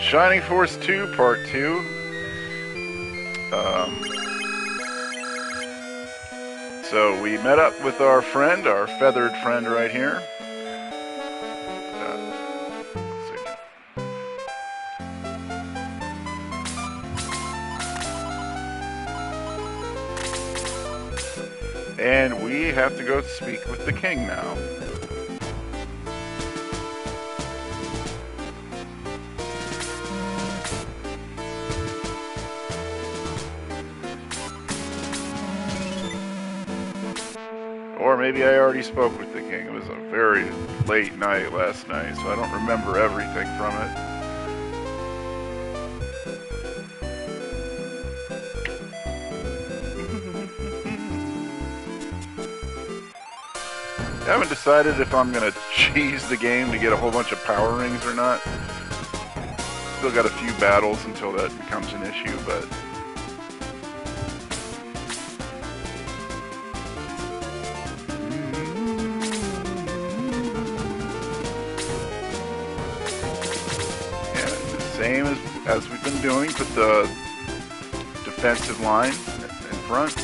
Shining Force 2, Part 2. So we met up with our friend, our feathered friend right here. And we have to go speak with the king now. Or maybe I already spoke with the king. It was a very late night last night, so I don't remember everything from it. I haven't decided if I'm going to cheese the game to get a whole bunch of power rings or not. Still got a few battles until that becomes an issue, but... Same as we've been doing, put the defensive line in front,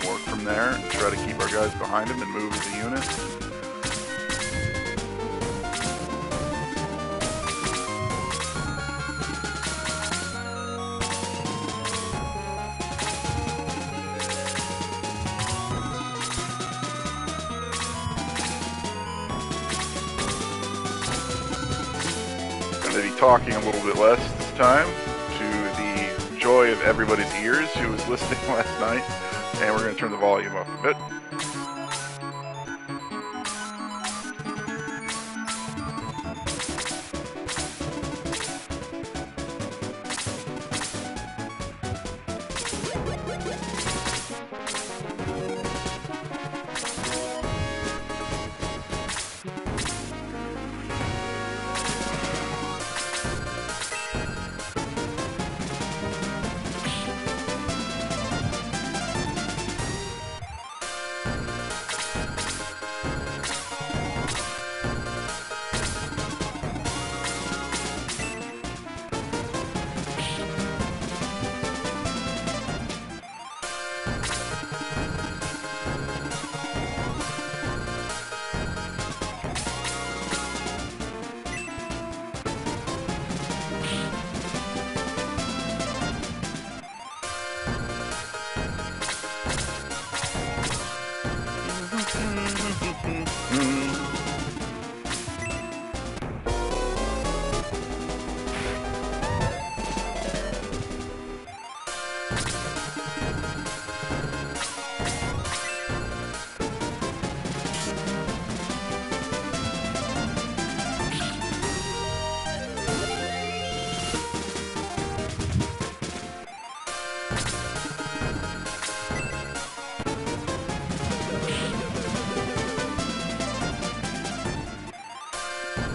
work from there, and try to keep our guys behind them and move as a unit. Talking a little bit less this time to the joy of everybody's ears who was listening last night, and we're going to turn the volume up a bit.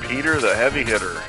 Peter the heavy hitter.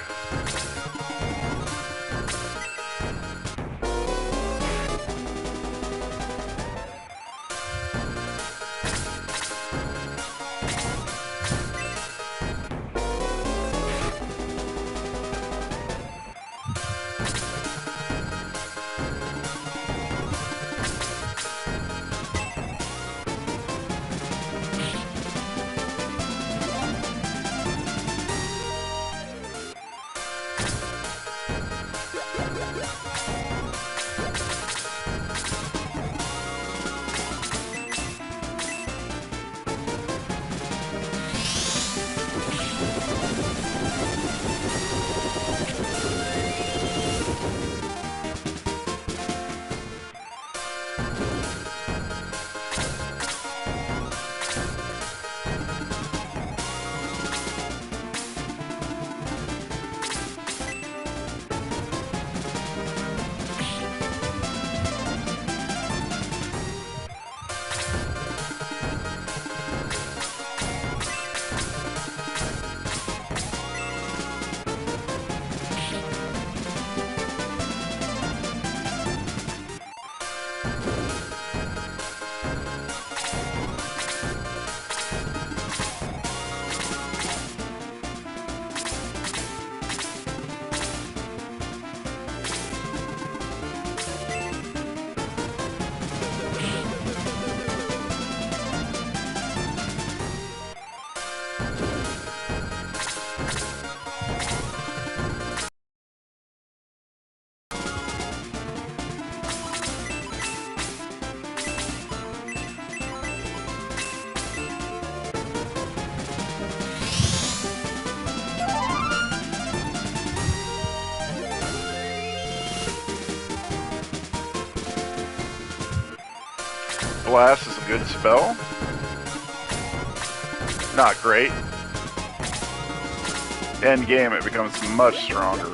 Blast is a good spell. Not great. End game, it becomes much stronger.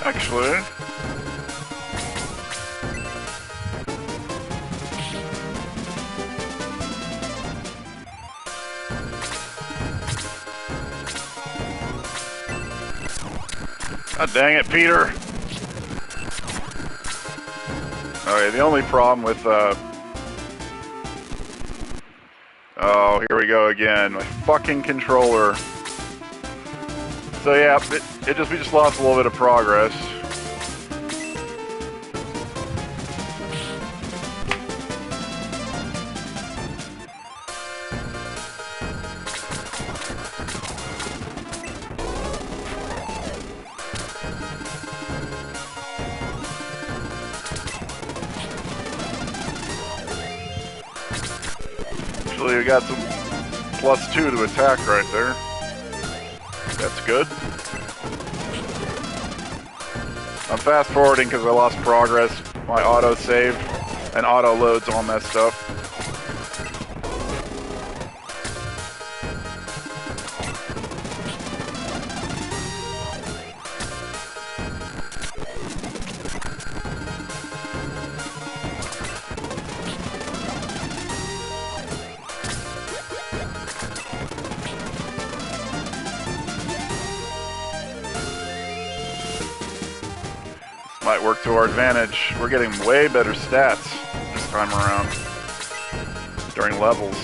Actually, God dang it, Peter. Okay, the only problem with, oh, here we go again. My fucking controller. So yeah, we just lost a little bit of progress. Actually, we got some +2 to attack right there. That's good. I'm fast forwarding because I lost progress. My auto save and auto load's all messed up. Might work to our advantage. We're getting way better stats this time around during levels.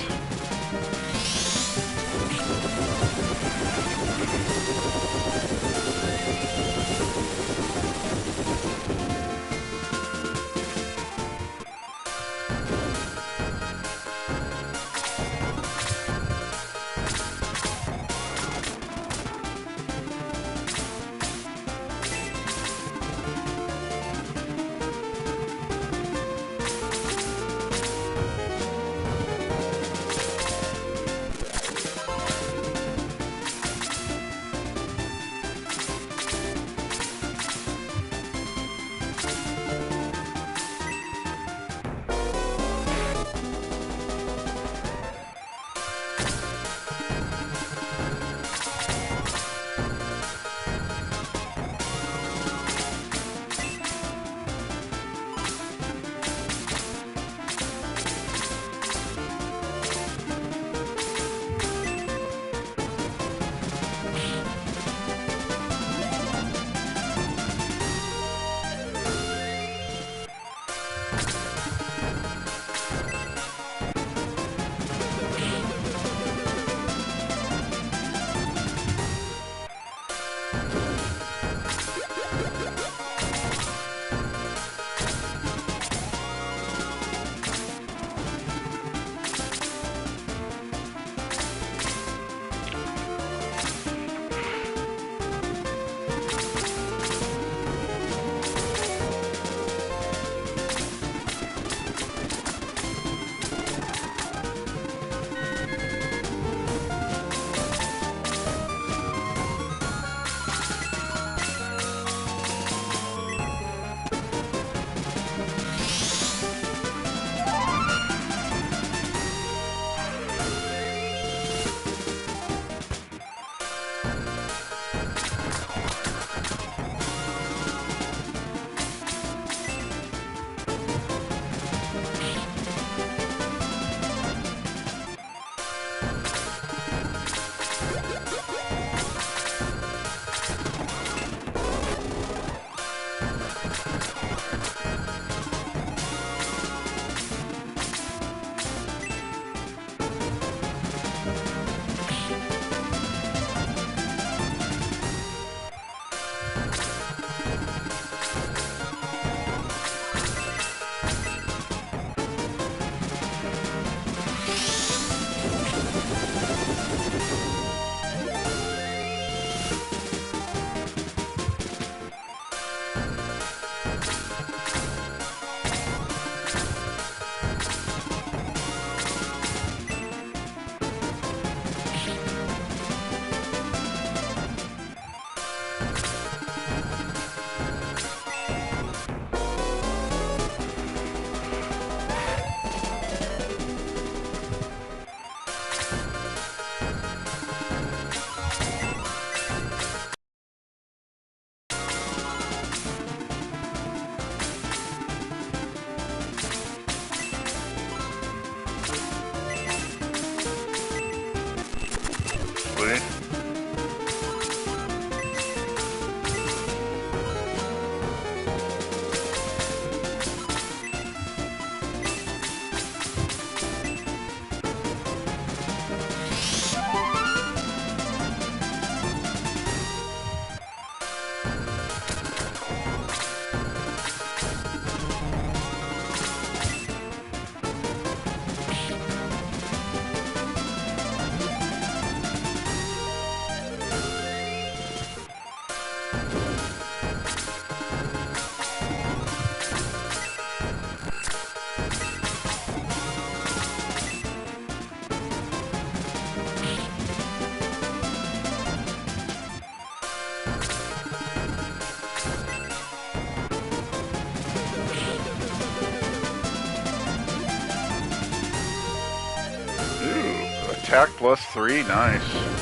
attack +3, nice.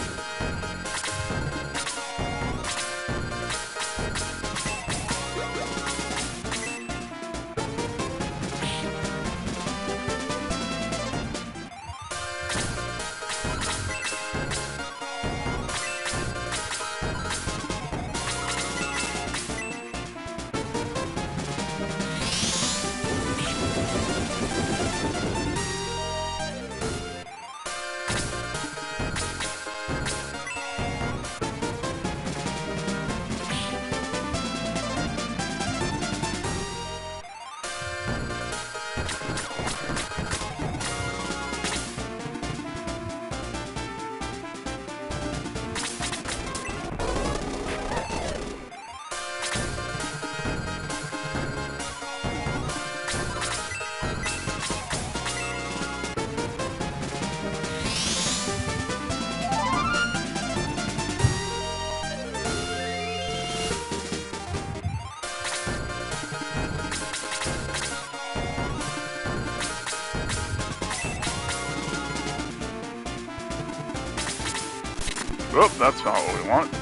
Oh, that's not what we want.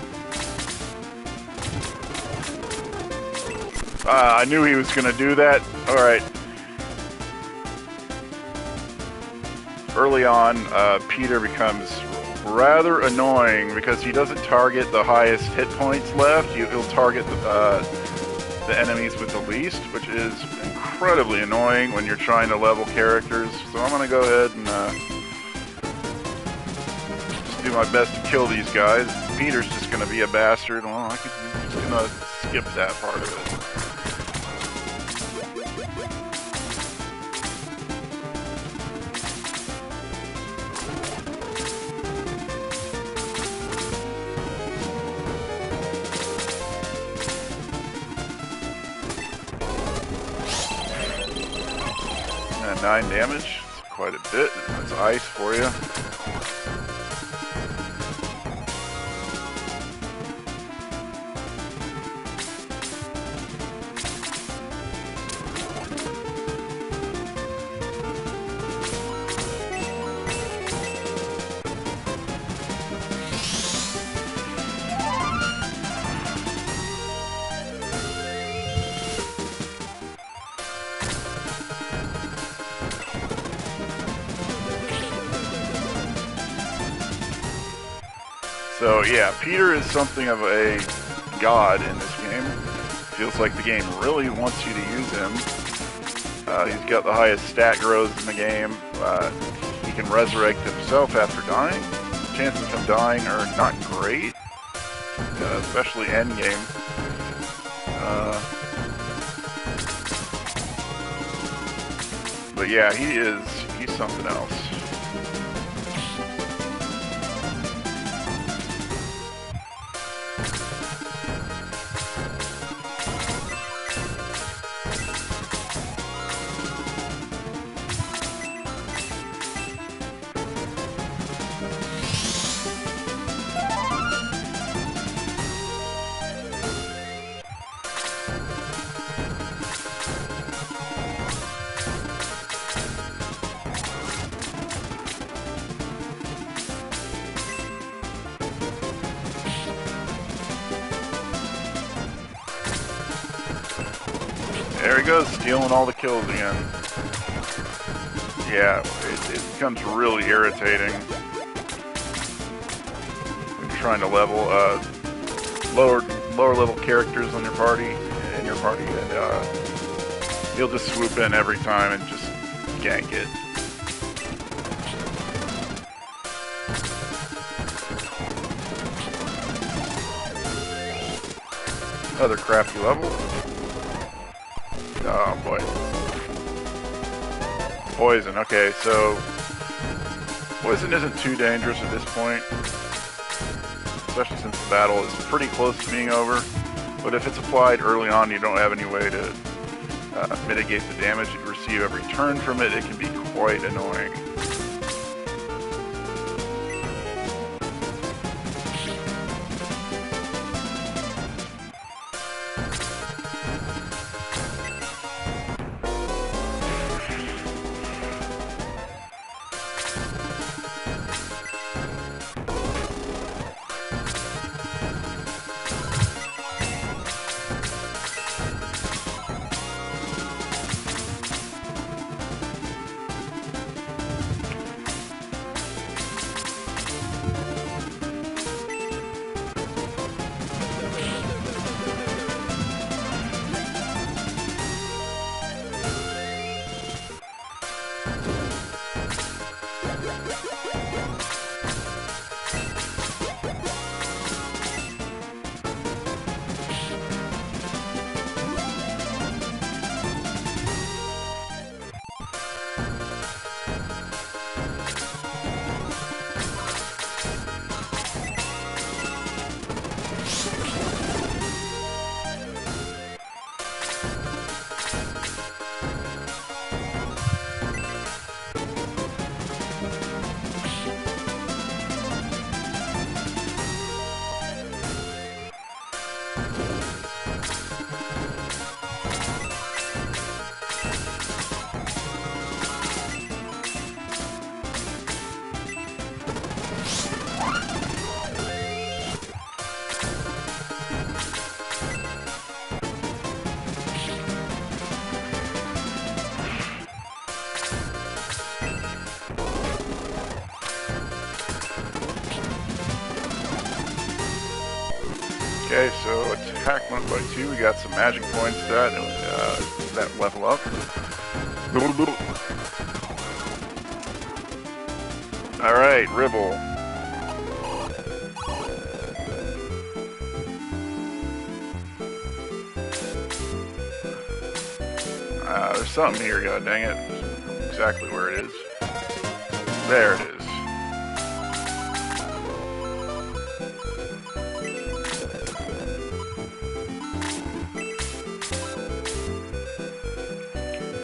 I knew he was going to do that. Alright. Early on, Peter becomes rather annoying because he doesn't target the highest hit points left. He'll target the enemies with the least, which is incredibly annoying when you're trying to level characters. So I'm going to go ahead and do my best to kill these guys. Peter's just going to be a bastard. Well, I'm just going to skip that part of it. And 9 damage. That's quite a bit. That's ice for you. So yeah, Peter is something of a god in this game. Feels like the game really wants you to use him. He's got the highest stat growth in the game. He can resurrect himself after dying. Chances of him dying are not great, especially endgame. But yeah, he's something else. There he goes, stealing all the kills again. Yeah, it becomes really irritating when you're trying to level lower level characters on your party, and he'll just swoop in every time and just gank it. Another crappy level. Oh boy. Poison, okay, so poison isn't too dangerous at this point, especially since the battle is pretty close to being over, but if it's applied early on, you don't have any way to mitigate the damage you receive every turn from it. It can be quite annoying. Okay, so attack 1 by 2. We got some magic points that level up. All right, Ribble. There's something here, god dang it. Exactly where it is. There it is.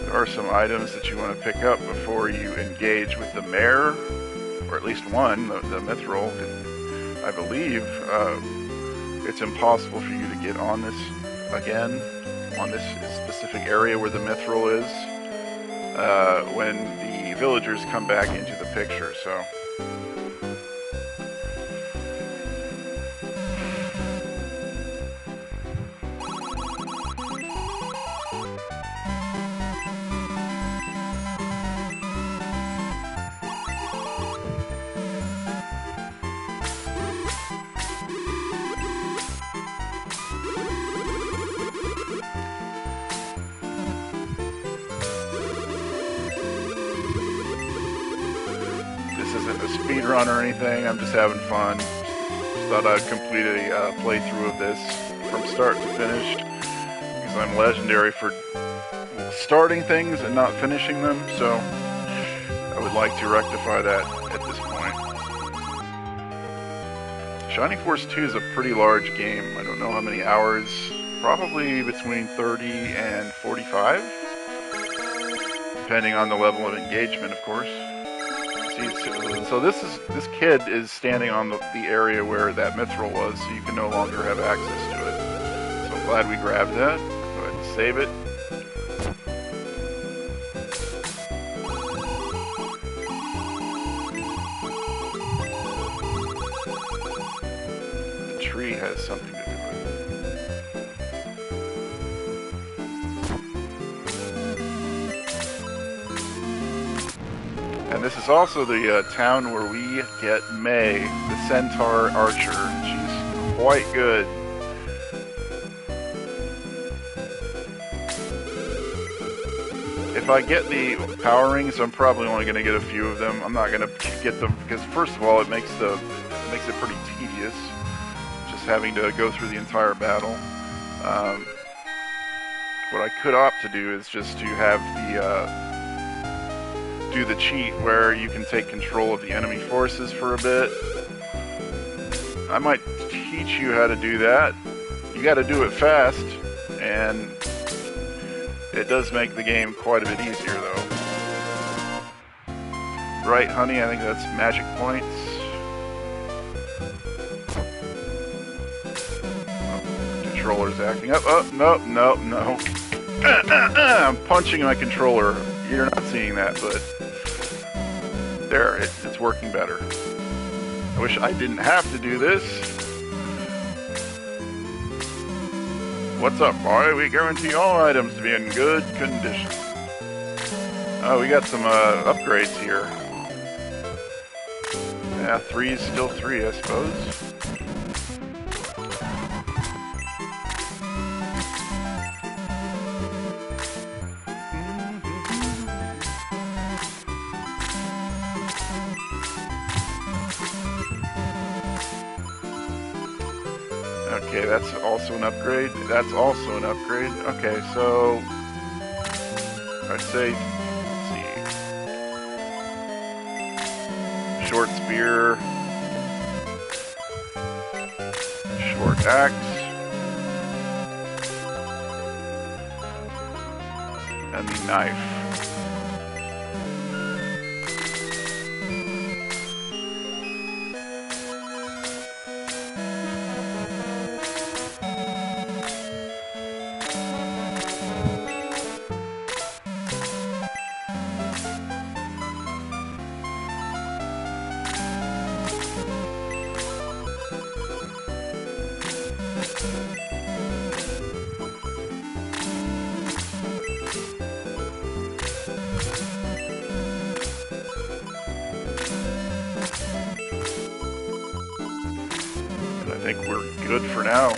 There are some items that you want to pick up before you engage with the mare, or at least one, the mithril. I believe it's impossible for you to get on this again, on this specific area where the mithril is, when the villagers come back into the picture, so. This isn't a speed run or anything, I'm just having fun. Just thought I'd complete a playthrough of this from start to finish, because I'm legendary for starting things and not finishing them, so I would like to rectify that at this point. Shining Force 2 is a pretty large game. I don't know how many hours, probably between 30 and 45, depending on the level of engagement, of course. So this kid is standing on the area where that mithril was, so you can no longer have access to it. So I'm glad we grabbed that. Go ahead and save it. The tree has something to do with it. And this is also the town where we get May, the centaur archer. She's quite good. If I get the power rings, I'm probably only going to get a few of them. I'm not going to get them because, first of all, it makes it pretty tedious, just having to go through the entire battle. What I could opt to do is just to have do the cheat where you can take control of the enemy forces for a bit. I might teach you how to do that. You got to do it fast, and it does make the game quite a bit easier though. Right, honey, I think that's magic points. Oh, controller's acting up. Oh, no. I'm punching my controller. You're not seeing that, but there, it's working better. I wish I didn't have to do this. What's up, boy? We guarantee all items to be in good condition. Oh, we got some upgrades here. Yeah, 3 is still 3, I suppose. Okay, that's also an upgrade. That's also an upgrade. Okay, so I'd say, let's see, short spear, short axe, and the knife. I think we're good for now.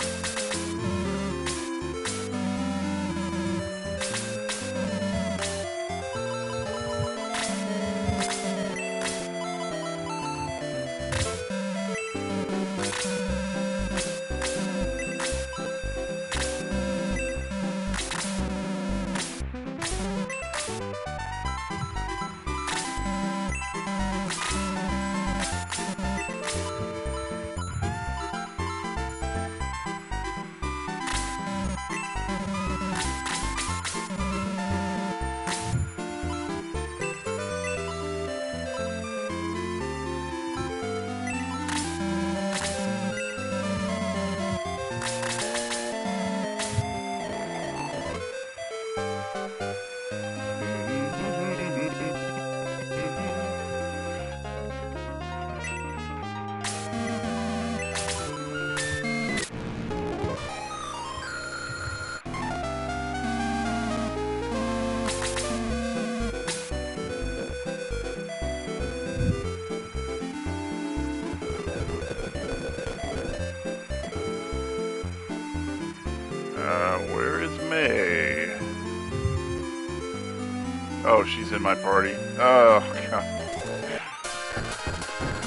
Oh, she's in my party. Oh, God.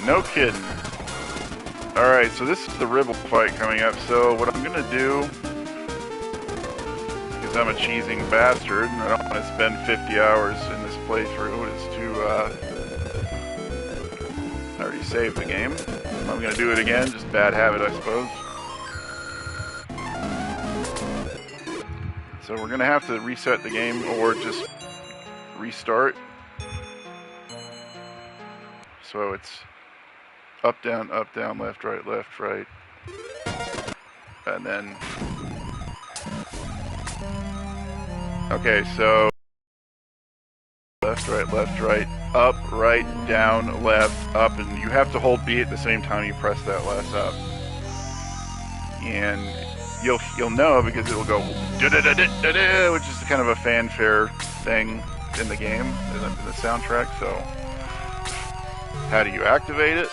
No kidding. Alright, so this is the Ribble fight coming up. So what I'm going to do, because I'm a cheesing bastard and I don't want to spend 50 hours in this playthrough, is to... I already saved the game. I'm going to do it again, just bad habit, I suppose. So we're going to have to reset the game or just restart. So it's up, down, left, right. And then... Okay, so... Left, right, up, right, down, left, up, and you have to hold B at the same time you press that last up. And you'll know because it'll go da-da-da-da-da-da, which is kind of a fanfare thing in the game, in the soundtrack. So, how do you activate it?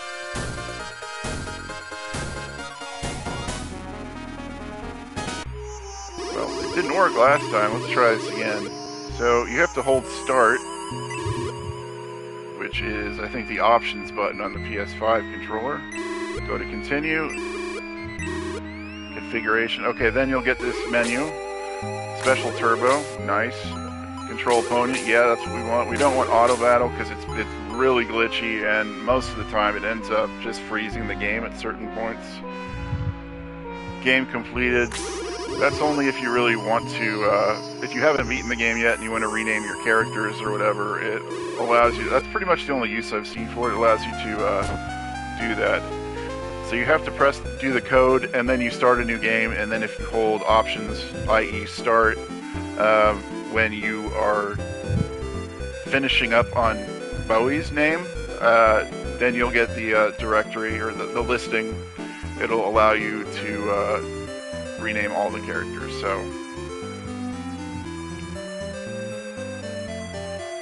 Well, it didn't work last time. Let's try this again. So you have to hold start, which is, I think, the options button on the PS5 controller. Go to continue, configuration. Okay, then you'll get this menu. Special turbo, nice. Control opponent, yeah, that's what we want. We don't want auto battle because it's really glitchy, and most of the time it ends up just freezing the game at certain points. Game completed. That's only if you really want to, if you haven't beaten the game yet and you want to rename your characters or whatever, it allows you, that's pretty much the only use I've seen for it, allows you to do that. So you have to do the code, and then you start a new game, and then if you hold options, i.e. start, when you are finishing up on Bowie's name, then you'll get the directory, or the listing. It'll allow you to rename all the characters. So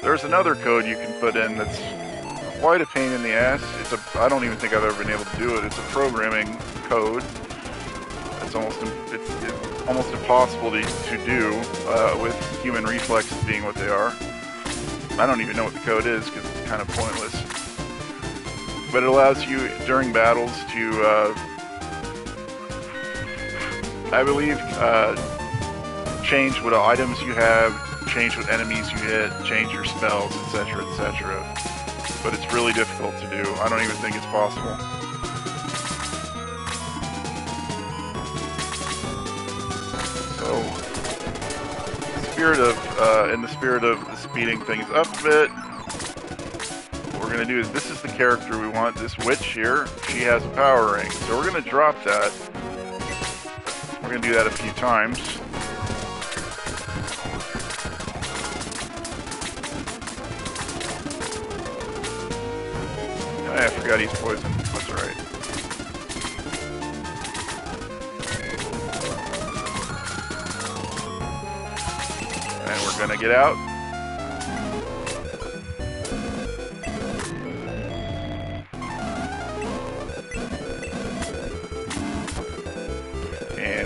there's another code you can put in that's quite a pain in the ass. I don't even think I've ever been able to do it. It's a programming code. It's almost impossible to do with human reflexes being what they are. I don't even know what the code is because it's kind of pointless. But it allows you during battles to I believe change what items you have, change what enemies you hit, change your spells, etc., etc. But it's really difficult to do. I don't even think it's possible. So, in the spirit of speeding things up a bit, what we're going to do is, this is the character we want, this witch here. She has a power ring, so we're going to drop that. We're going to do that a few times. I forgot he's poisoned. That's alright. And we're going to get out.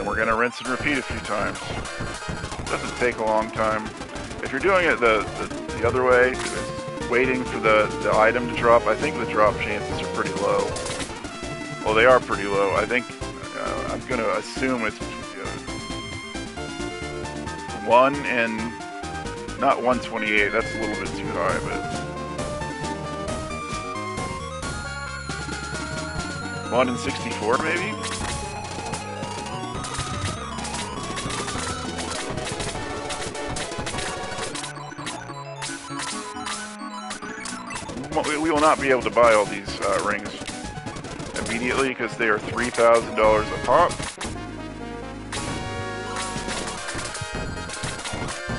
We're going to rinse and repeat a few times. It doesn't take a long time. If you're doing it the other way, waiting for the item to drop, I think the drop chances are pretty low. Well, they are pretty low. I think, I'm going to assume it's 1 and, not 128, that's a little bit too high, but 1 in 64 maybe? We will not be able to buy all these rings immediately because they are $3,000 a pop.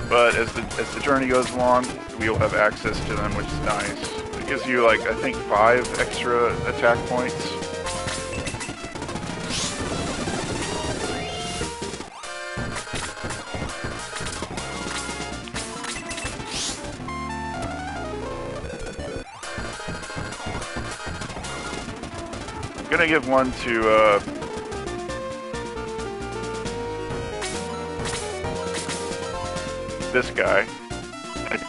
But as the journey goes along, we'll have access to them, which is nice. It gives you, like, I think 5 extra attack points. I'm gonna give one to this guy.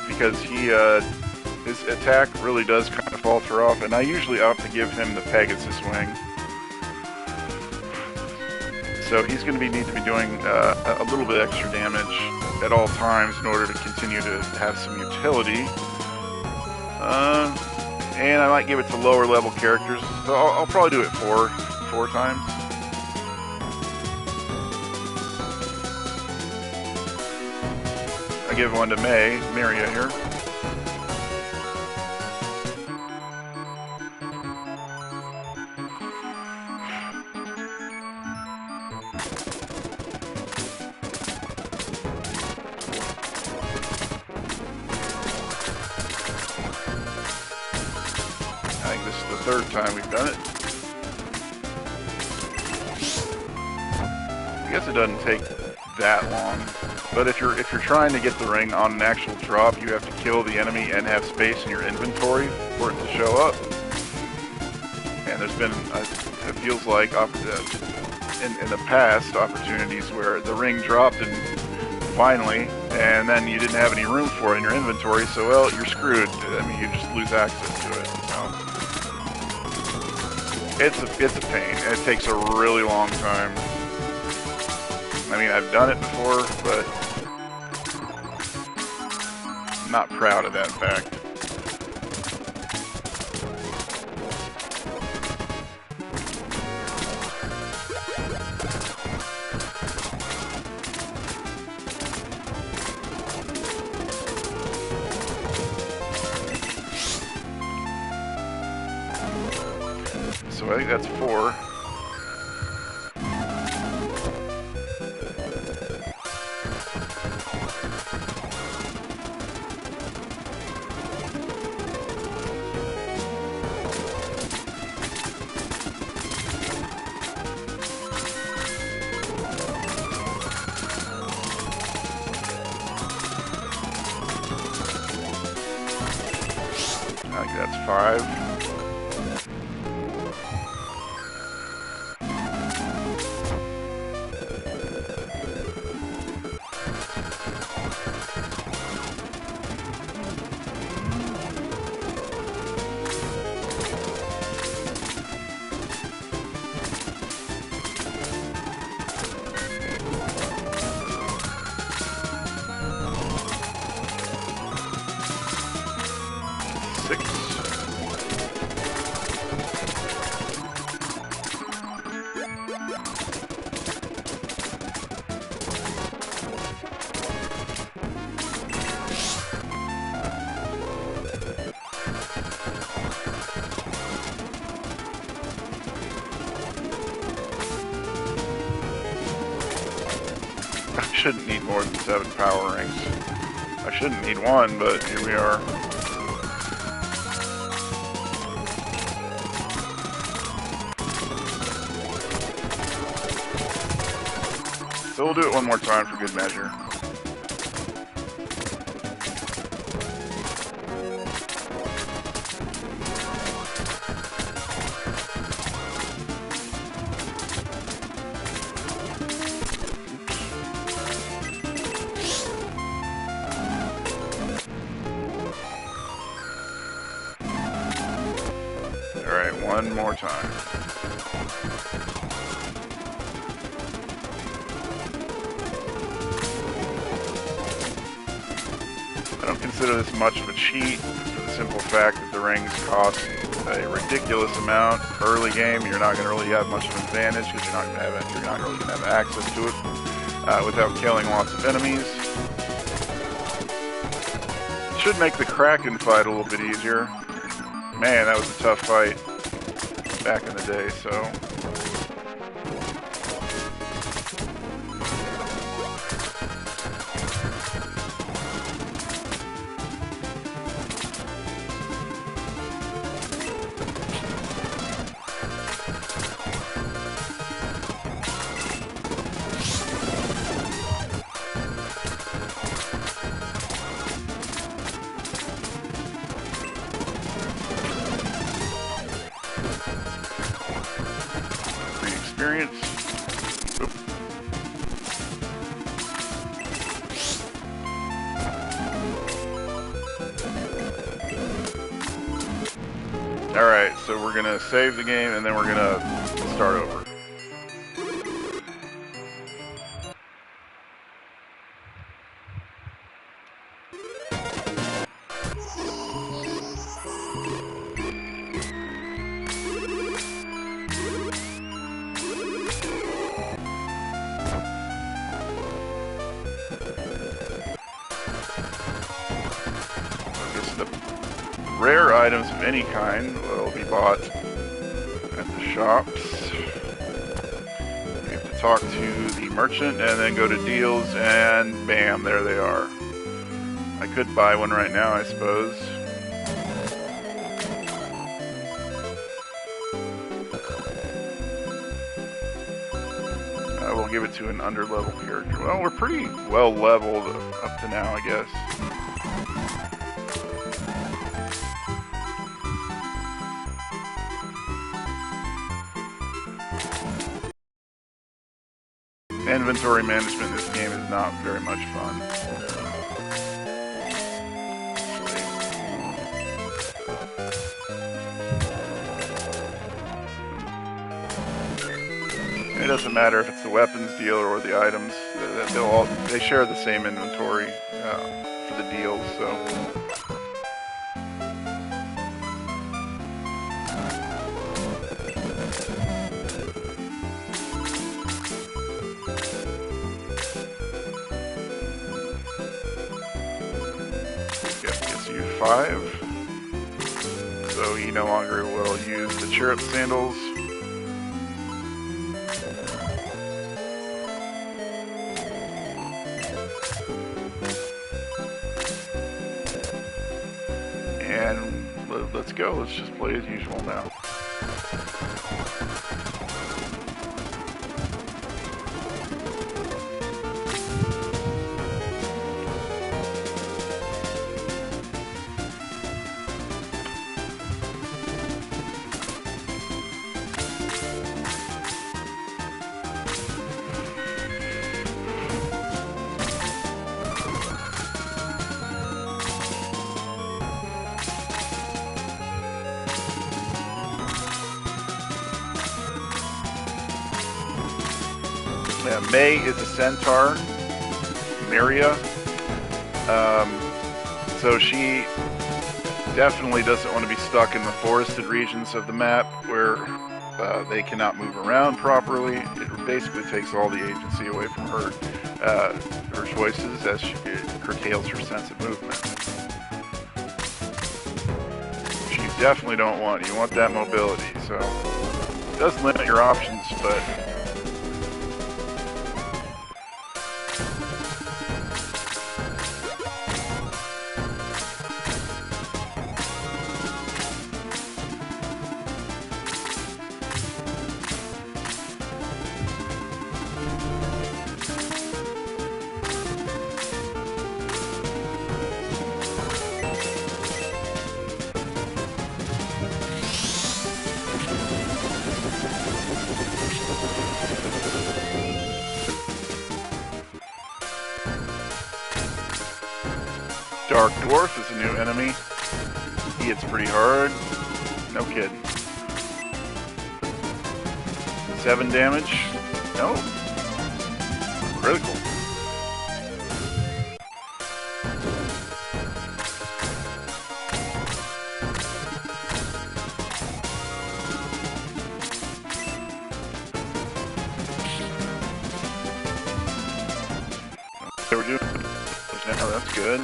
because his attack really does kind of falter off, and I usually opt to give him the Pegasus wing. So he's going to need to be doing a little bit extra damage at all times in order to continue to have some utility. And I might give it to lower level characters. So I'll probably do it four times. I give one to Maria here. Third time we've done it. I guess it doesn't take that long, but if you're trying to get the ring on an actual drop, you have to kill the enemy and have space in your inventory for it to show up. And there's been, it feels like, in the past, opportunities where the ring dropped and finally, and then you didn't have any room for it in your inventory, so well, you're screwed. I mean, you just lose access to it. It's a pain. It takes a really long time. I mean, I've done it before, but I'm not proud of that fact. So I think that's 4. I think that's 5. I shouldn't need more than 7 power rings. I shouldn't need 1, but here we are. So we'll do it one more time for good measure. Alright, one more time. I don't consider this much of a cheat for the simple fact that the rings cost a ridiculous amount. Early game, you're not going to really have much of an advantage because you're not really going to have access to it without killing lots of enemies. It should make the Kraken fight a little bit easier. Man, that was a tough fight back in the day, so... Alright, so we're gonna save the game and then we're gonna start over. Rare items of any kind will be bought at the shops. You have to talk to the merchant and then go to deals and bam, there they are. I could buy one right now, I suppose. I will give it to an underleveled character. Well, we're pretty well leveled up to now, I guess. Inventory management in this game is not very much fun. It doesn't matter if it's the weapons dealer or the items; they share the same inventory for the deals. So. Five, so he no longer will use the chirrup sandals. And let's go, let's just play as usual now. May is a centaur, Maria. So she definitely doesn't want to be stuck in the forested regions of the map where they cannot move around properly. It basically takes all the agency away from her choices as it curtails her sense of movement. You definitely don't want, you want that mobility, so it does limit your options, but Dark Dwarf is a new enemy. He hits pretty hard. No kidding. 7 damage. No. Critical. Okay, we're doing now. That's good.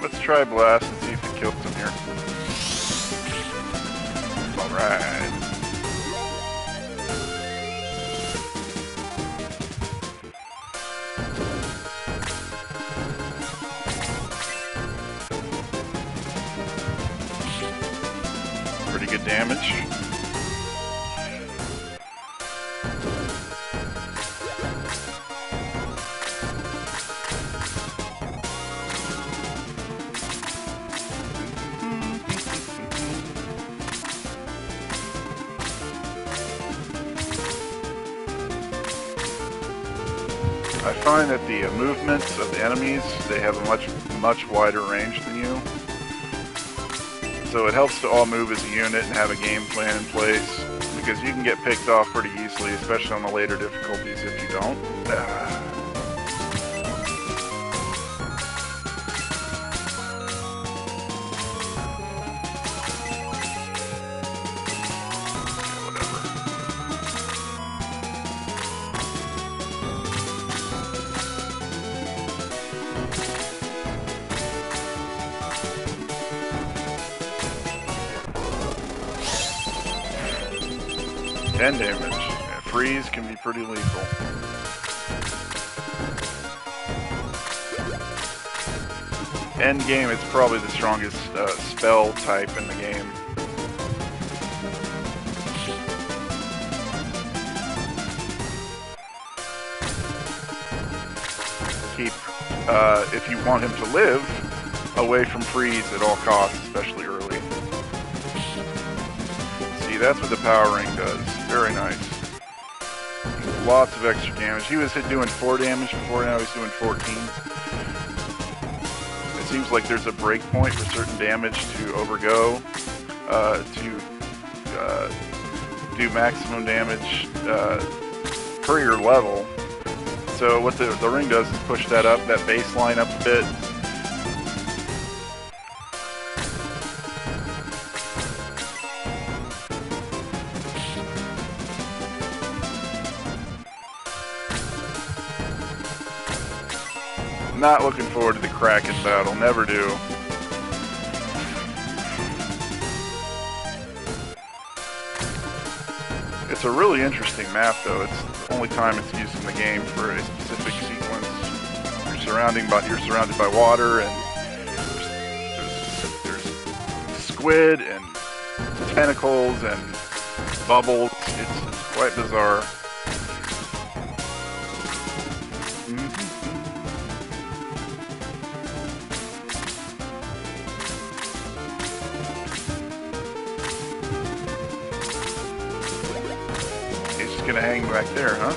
Let's try Blast and see if it kills him here. Alright. Pretty good damage. I find that the movements of the enemies, they have a much wider range than you. So it helps to all move as a unit and have a game plan in place, because you can get picked off pretty easily, especially on the later difficulties if you don't. Ten damage. Yeah, freeze can be pretty lethal. End game, it's probably the strongest spell type in the game. Keep, if you want him to live, away from freeze at all costs, especially early. See, that's what the power ring does. Very nice. Lots of extra damage. He was doing 4 damage before, now he's doing 14. It seems like there's a break point for certain damage to overgo, to do maximum damage per your level. So what the ring does is push that up, that baseline up a bit. Not looking forward to the Kraken battle, never do. It's a really interesting map though. It's the only time it's used in the game for a specific sequence. You're surrounded by water, and there's squid and tentacles and bubbles. It's quite bizarre. Gonna hang back there, huh?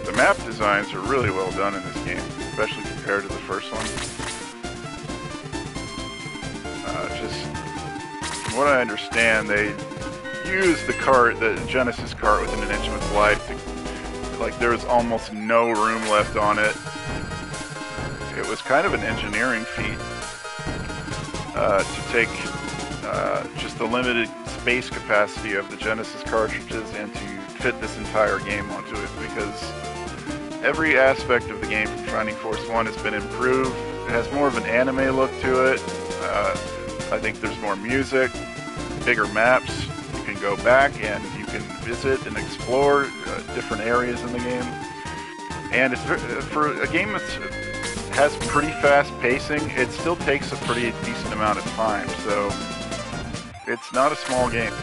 The map designs are really well done in this game, especially compared to the first one. Just from what I understand, they use the cart, the Genesis cart, within an inch of its life. Like there was almost no room left on it. It was kind of an engineering feat to take just the limited space capacity of the Genesis cartridges and to fit this entire game onto it, because every aspect of the game from Shining Force 1 has been improved. It has more of an anime look to it. I think there's more music, bigger maps. You can go back and you can visit and explore different areas in the game. And it's for a game that has pretty fast pacing, it still takes a pretty decent amount of time. So it's not a small game.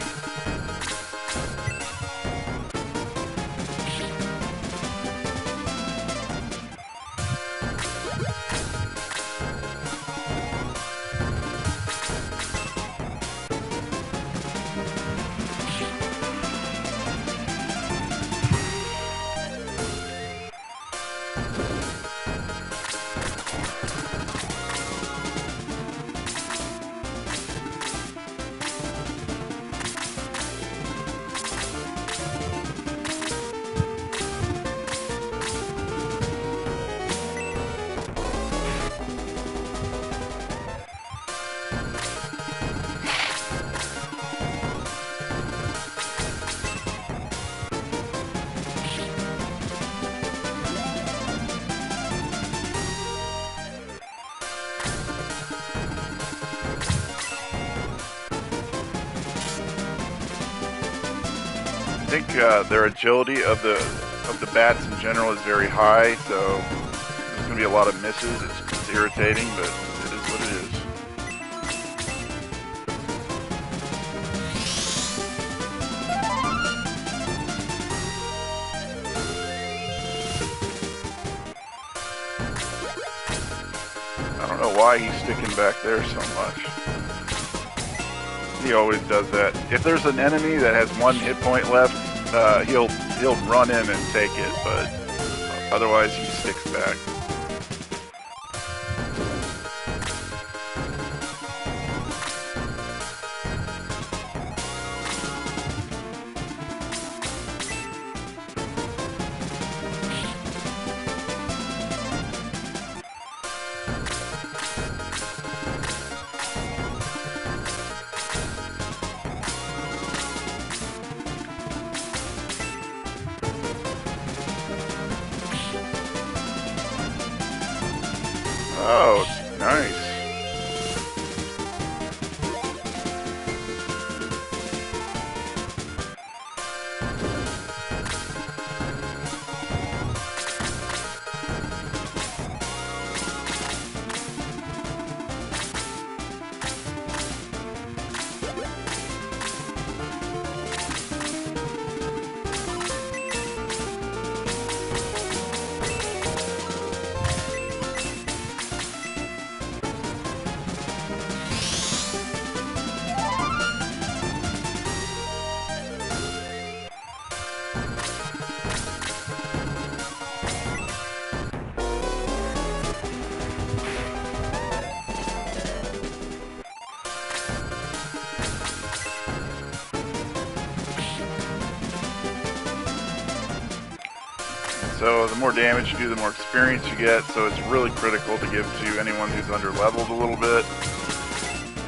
think their agility of the bats in general is very high, so there's going to be a lot of misses. It's irritating, but it is what it is. I don't know why he's sticking back there so much. He always does that. If there's an enemy that has 1 hit point left, he'll run in and take it, but otherwise he sticks back. Oh, nice. So the more damage you do, the more experience you get, so it's really critical to give to anyone who's under-leveled a little bit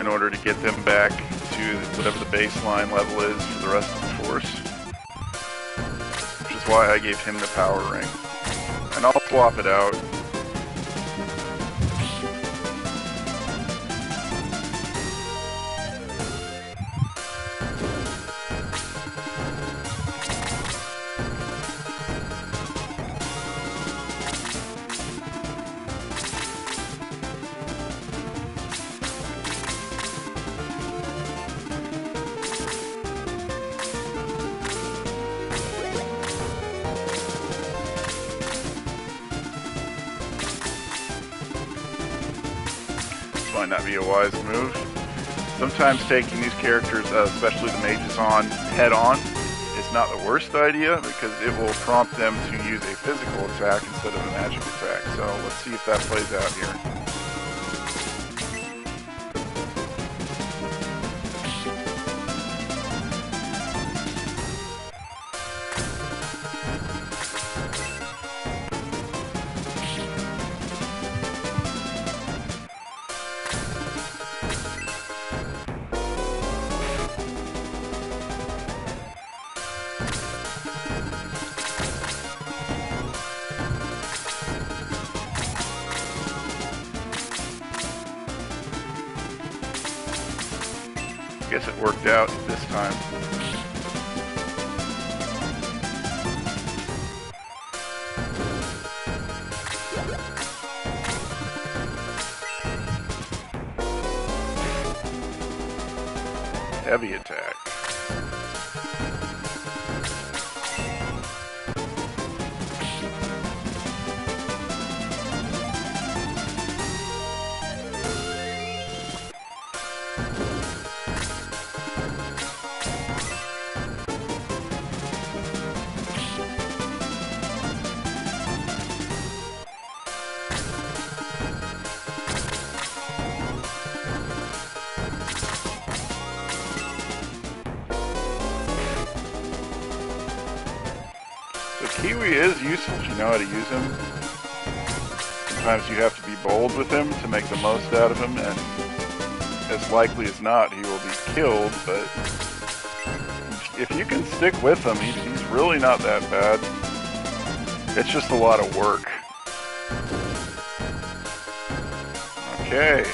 in order to get them back to whatever the baseline level is for the rest of the force. Which is why I gave him the power ring. And I'll swap it out. Might not be a wise move. Sometimes taking these characters, especially the mages, on head-on is not the worst idea because it will prompt them to use a physical attack instead of a magic attack. So let's see if that plays out here. Guess it worked out this time. Heavy attack. So Kiwi is useful if you know how to use him. Sometimes you have to be bold with him to make the most out of him, and as likely as not, he will be killed, but if you can stick with him, he's really not that bad. It's just a lot of work. Okay.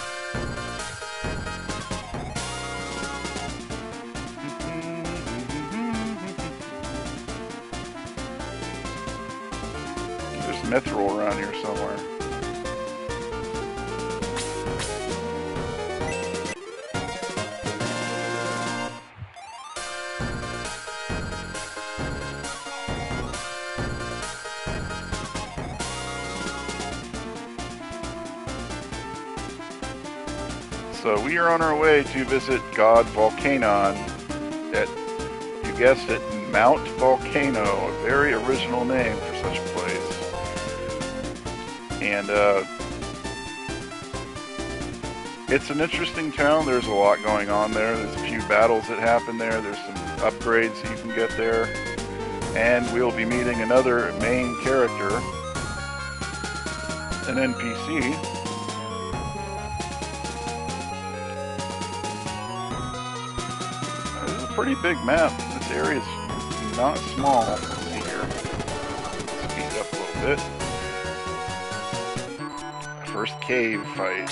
mithril around here somewhere. So we are on our way to visit God Volcanon at, you guessed it, Mount Volcano, a very original name for such a place. And it's an interesting town. There's a lot going on there. There's a few battles that happen there. There's some upgrades you can get there. And we'll be meeting another main character, an NPC. Pretty big map. This area is not small. Let's see here. Speed it up a little bit. First cave fight.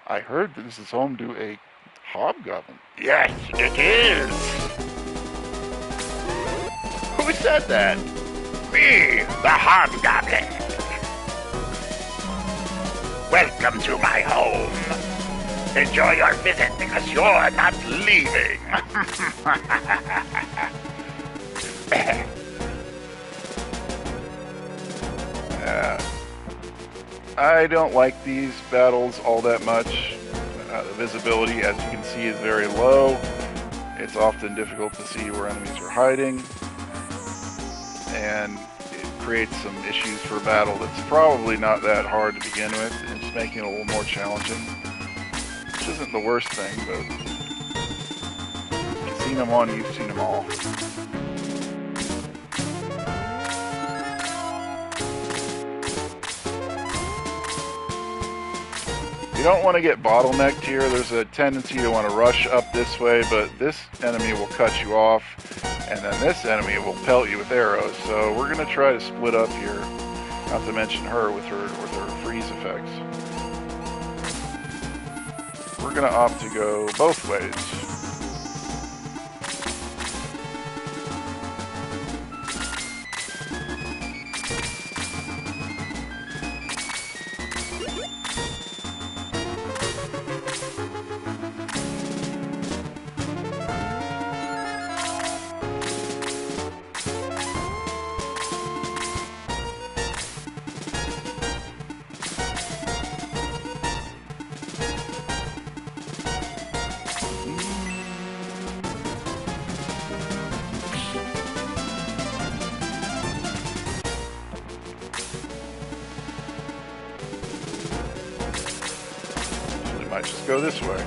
I heard that this is home to a hobgoblin. Yes, it is. Who said that? Me, the hobgoblin. Welcome to my home. Enjoy your visit because you're not leaving. I don't like these battles all that much. The visibility, as you can see, is very low. It's often difficult to see where enemies are hiding. And creates some issues for a battle that's probably not that hard to begin with. It's making it a little more challenging, which isn't the worst thing, but you've seen them on, you've seen them all. You don't want to get bottlenecked here. There's a tendency to want to rush up this way, but this enemy will cut you off. And then this enemy will pelt you with arrows. So we're going to try to split up here. Not to mention her with her freeze effects. We're going to opt to go both ways. Might just go this way.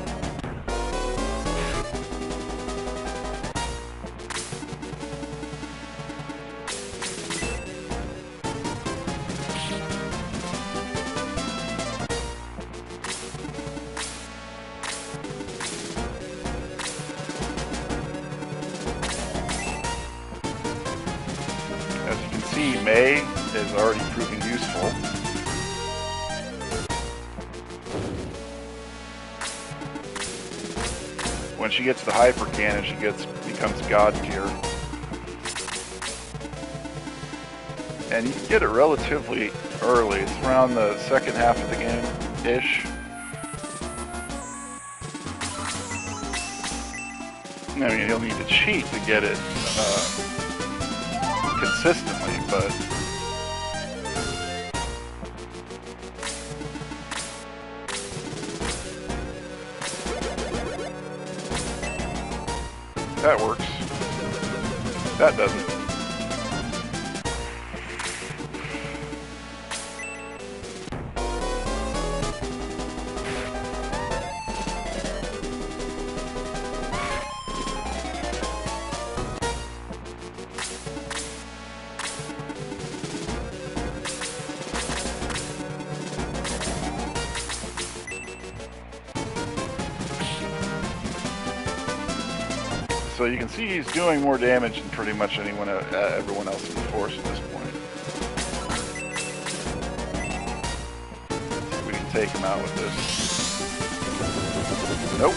As you can see, May is already proving useful. When she gets the hyper cannon, she becomes god tier, and you can get it relatively early. It's around the second half of the game ish. I mean, you'll need to cheat to get it consistently, but that works. That doesn't. So you can see he's doing more damage than pretty much everyone else in the force at this point. See if we can take him out with this. Nope.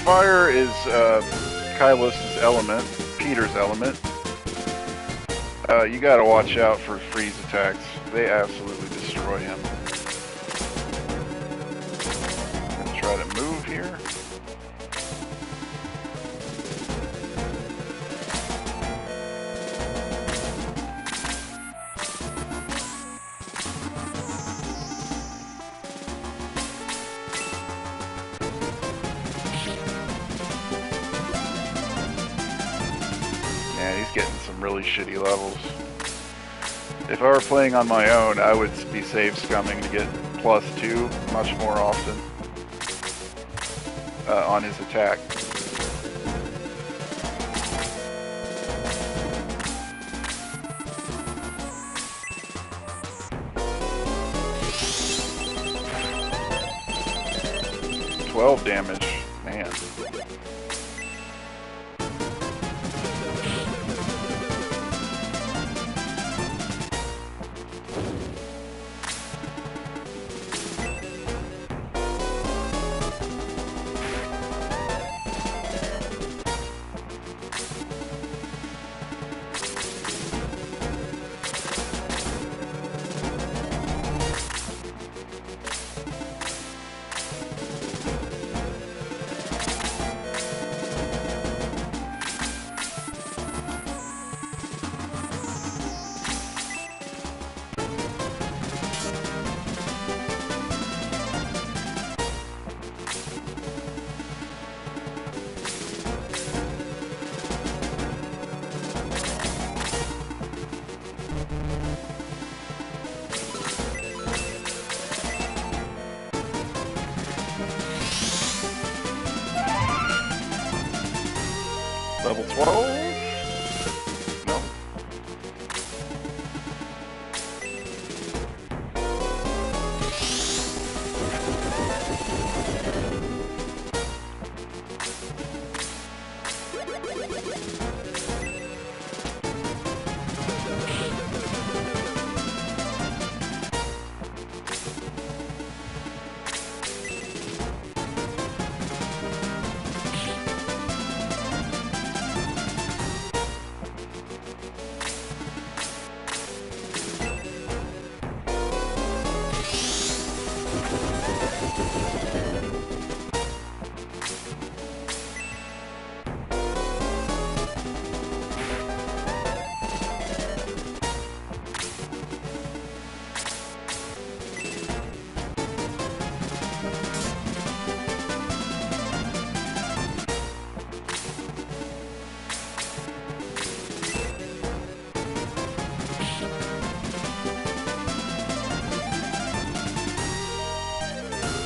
fire is Kylos' element, Peter's element. You gotta watch out for freeze attacks. They absolutely destroy him. I'm gonna try to move here. Yeah, he's getting some really shitty levels. If I were playing on my own, I would be save scumming to get +2 much more often on his attack. $12 damage, man. Level 12? No.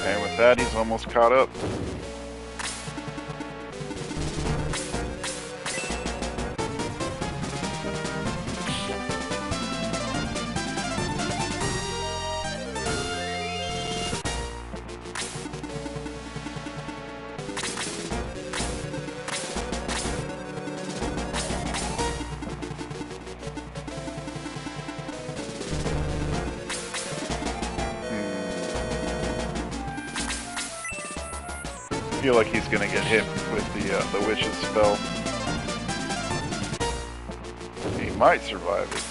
And with that, he's almost caught up. I feel like he's gonna get hit with the witch's spell. He might survive it.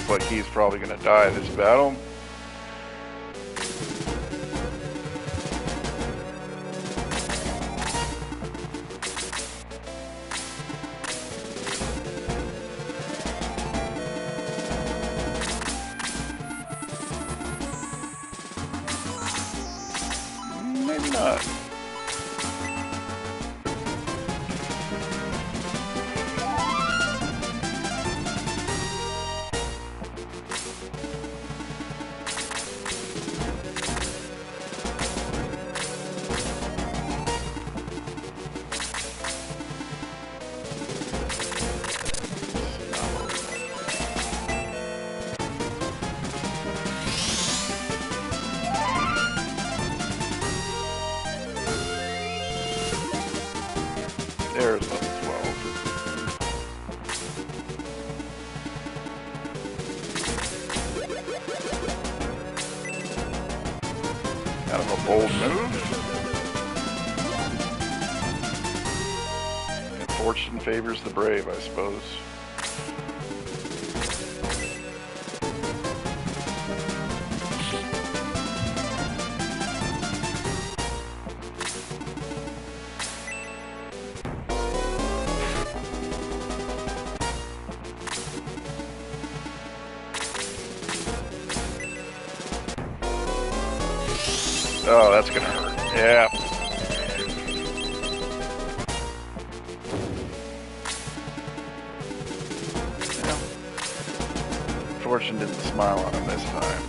Like he's probably gonna die this battle. Maybe not. There's level 12. Kind of a bold move. And fortune favors the brave, I suppose. Oh, that's gonna hurt. Yeah. Yeah. Fortune didn't smile on him this time.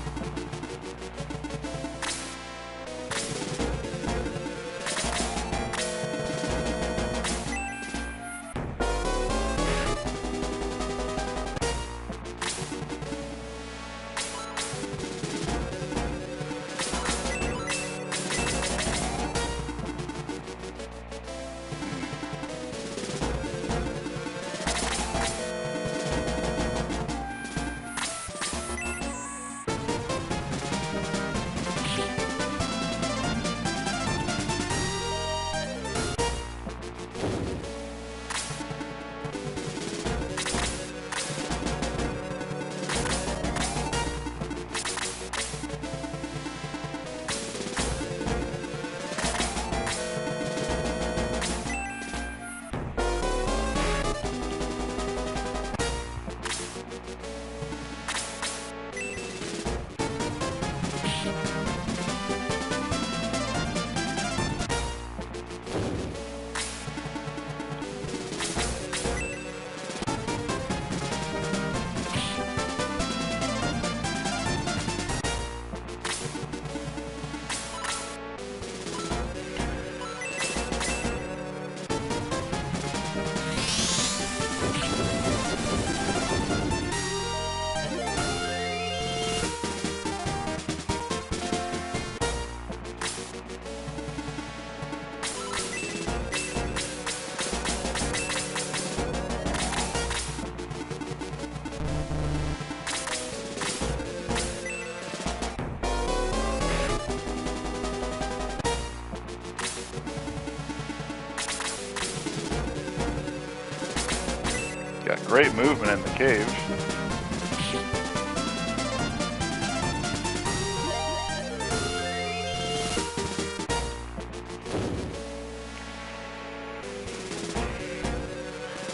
Got great movement in the cave.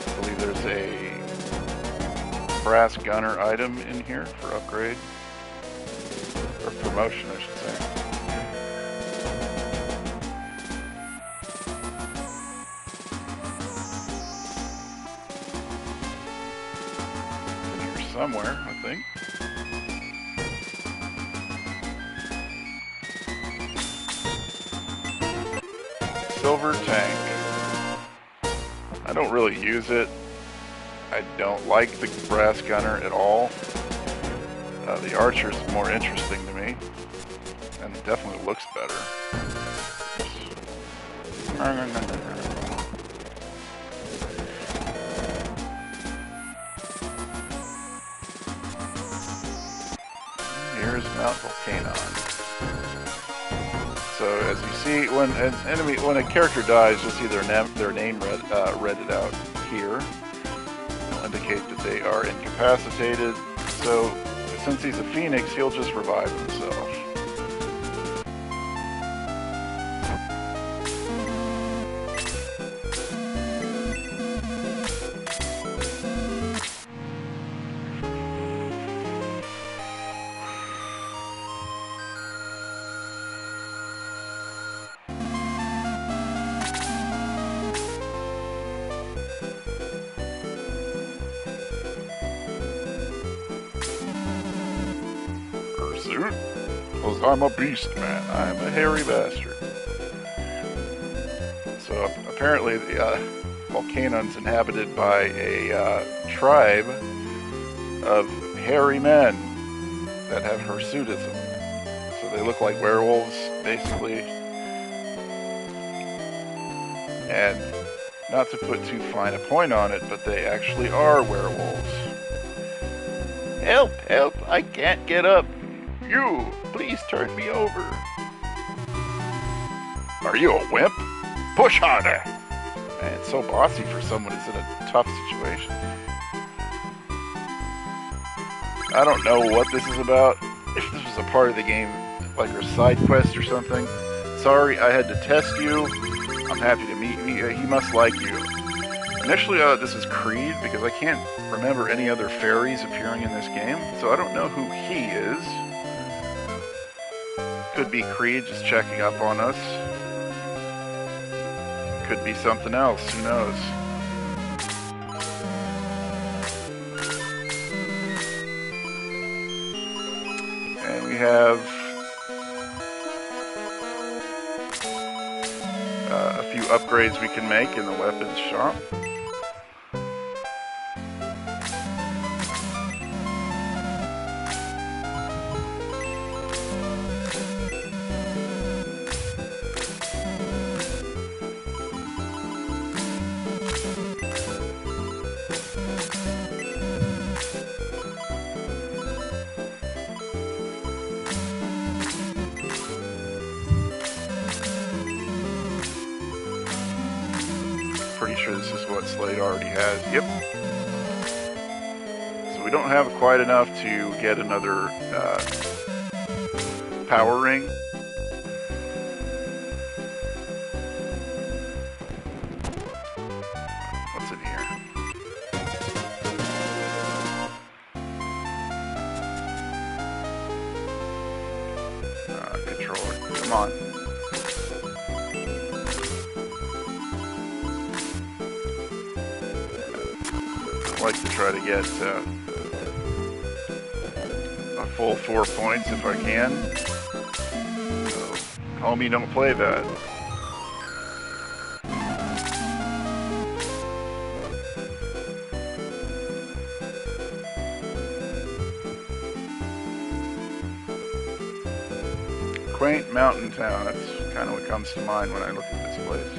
I believe there's a brass gunner item in here for upgrade. Or promotion, I should say. Somewhere, I think. Silver tank. I don't really use it. I don't like the brass gunner at all. The archer's more interesting to me. And it definitely looks better. Here's Mount Volcanon. So as you see, when an enemy, when a character dies, you'll see their name redded out here. It'll indicate that they are incapacitated. So since he's a phoenix, he'll just revive himself. Because I'm a beast man. I'm a hairy bastard. So apparently the Volcanon's inhabited by a tribe of hairy men that have hirsutism. So they look like werewolves, basically. And Not to put too fine a point on it, but they actually are werewolves. Help! Help! I can't get up! You! Please turn me over! Are you a wimp? Push harder! Man, it's so bossy for someone who's in a tough situation. I don't know what this is about. If this was a part of the game, like a side quest or something. Sorry, I had to test you. I'm happy to meet you. He must like you. Initially, this is Creed, because I can't remember any other fairies appearing in this game, so I don't know who he is. Could be Creed just checking up on us. Could be something else, who knows. And we have a few upgrades we can make in the weapons shop. Pretty sure this is what Slade already has. Yep. So we don't have quite enough to get another power ring. What's in here? Controller. Come on. I'd like to try to get a full 4 points if I can. So, homie, don't play that. Quaint mountain town, that's kind of what comes to mind when I look at this place.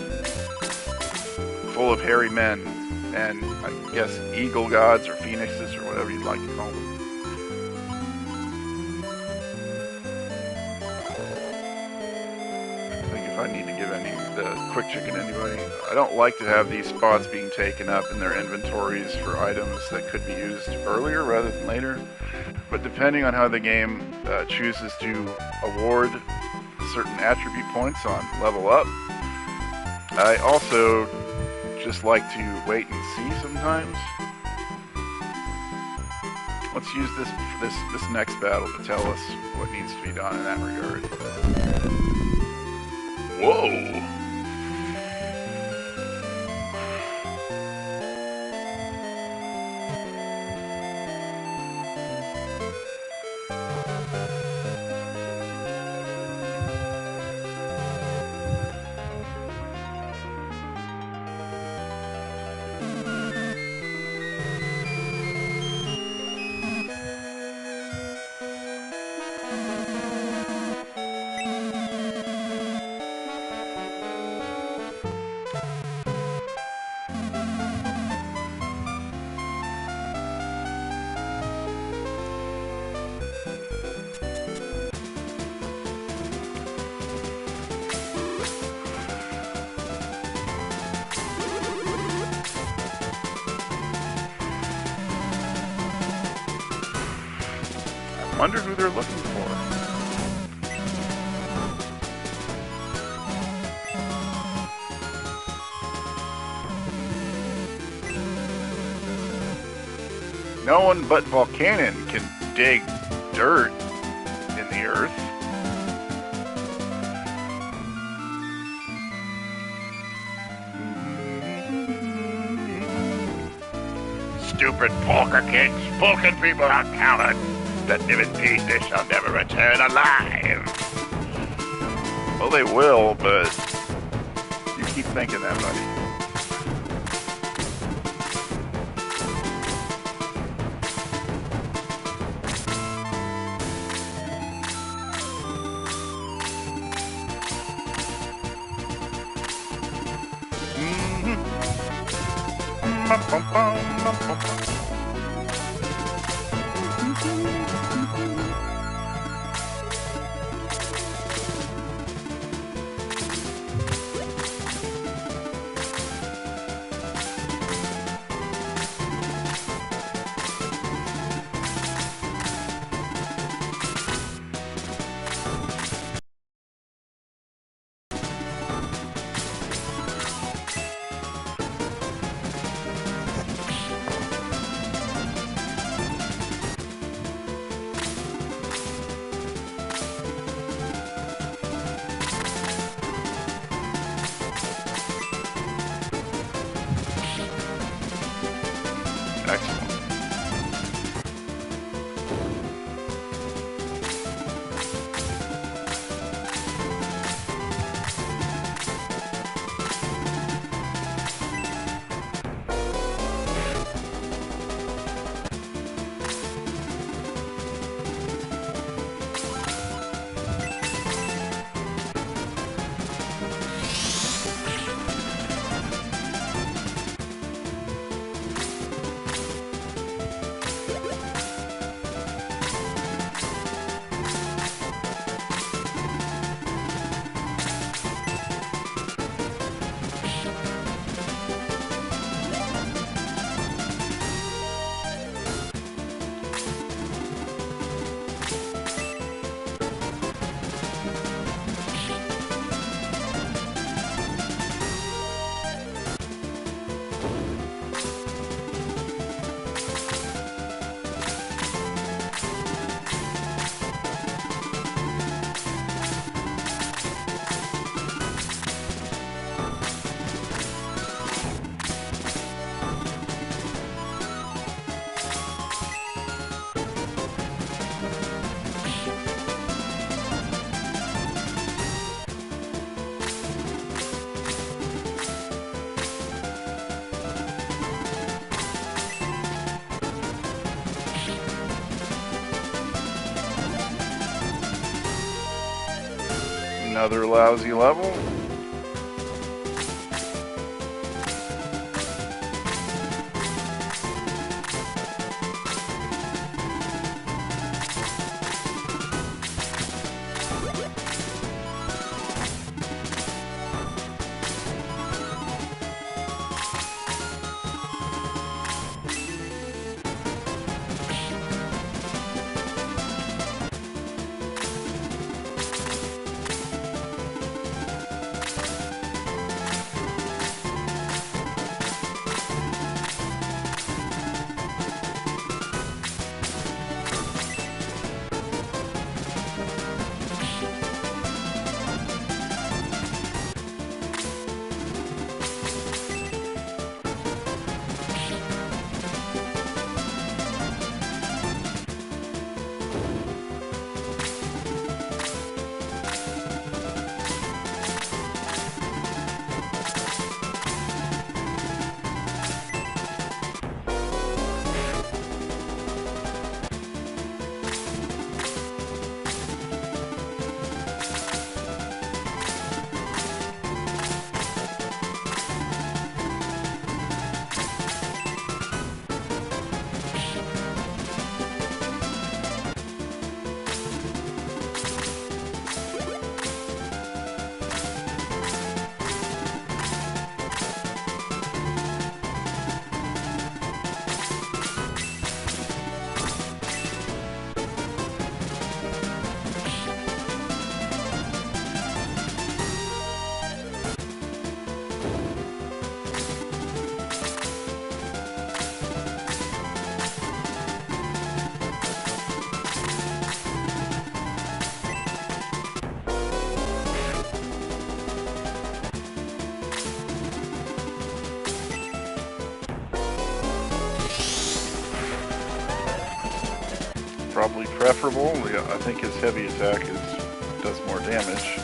Full of hairy men. And I guess eagle gods or phoenixes or whatever you'd like to call them. I think if I need to give the quick chicken to anybody, I don't like to have these spots being taken up in their inventories for items that could be used earlier rather than later. But depending on how the game chooses to award certain attribute points on level up, I also just like to wait and see sometimes. Let's use this next battle to tell us what needs to be done in that regard. Whoa! Wonder who they're looking for. No one but Volcanon can dig dirt in the earth. Stupid polka kids, polka people are counted. That live in peace, they shall never return alive. Well, they will, but you keep thinking that, buddy. Excellent. Another lousy level. Probably preferable. I think his heavy attack does more damage.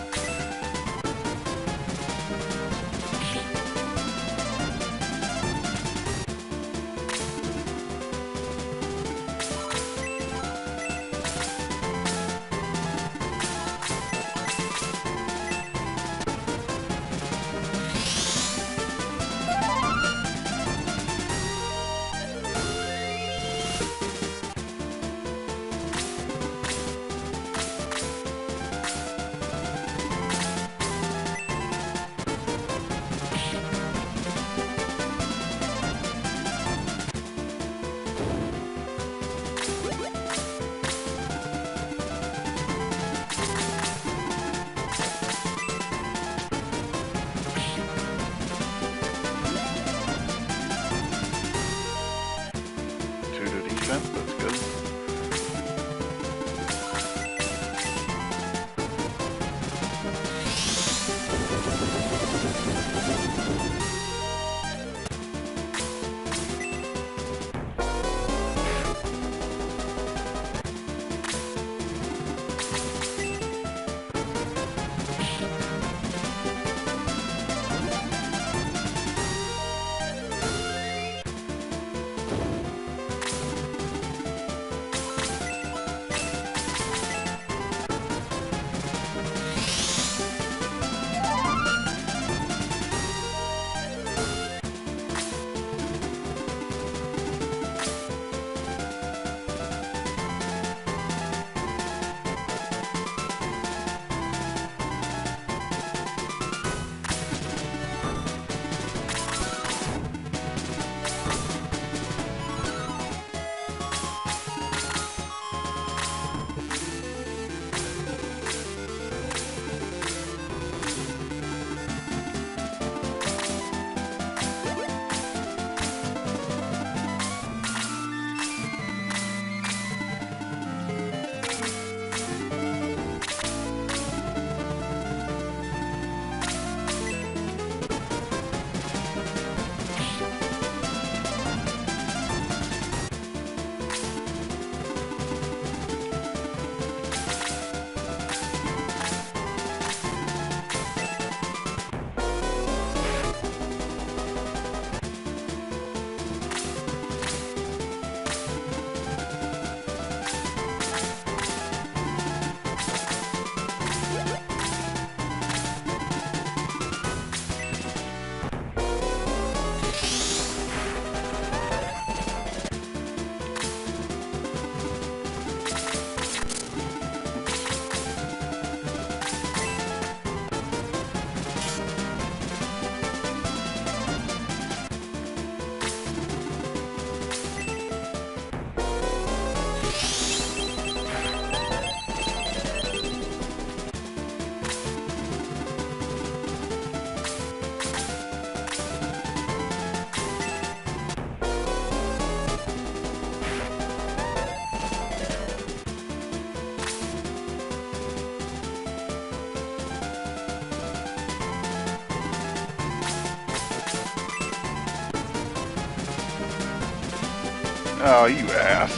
Oh, you ass.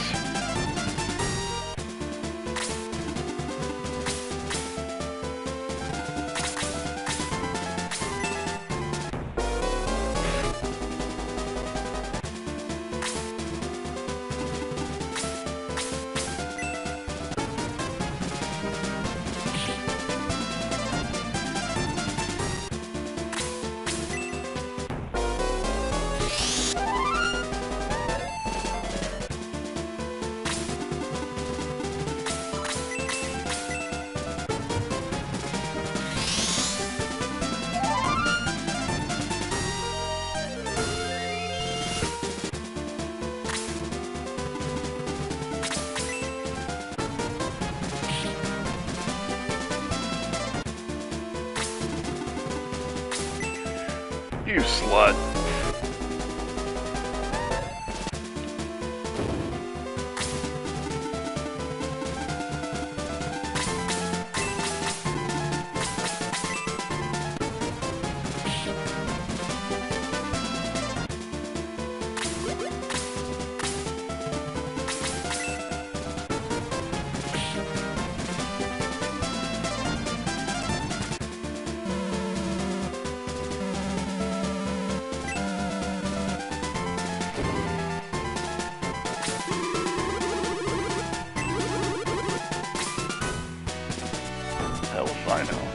You slut. Hell if I know.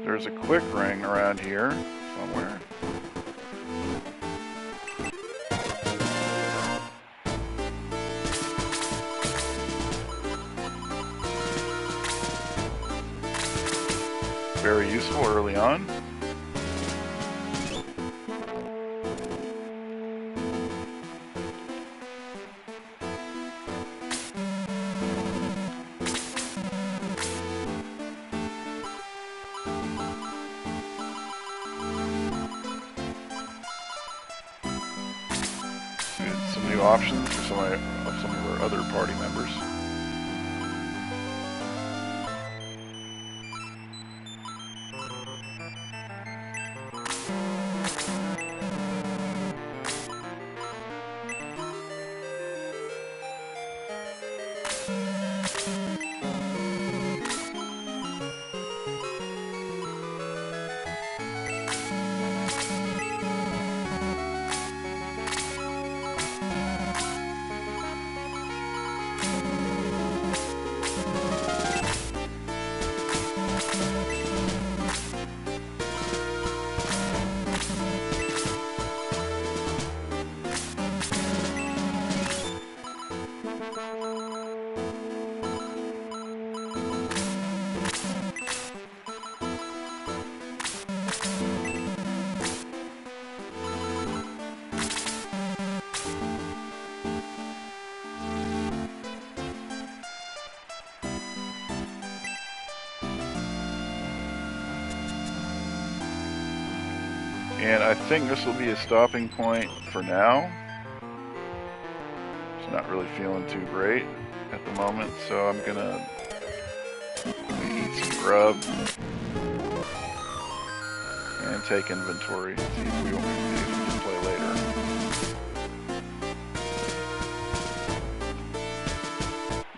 There's a quick ring around here somewhere. Very useful early on. Some new options for some of our other party members. And I think this will be a stopping point for now. It's not really feeling too great at the moment, so I'm gonna eat some grub and take inventory. See if we want to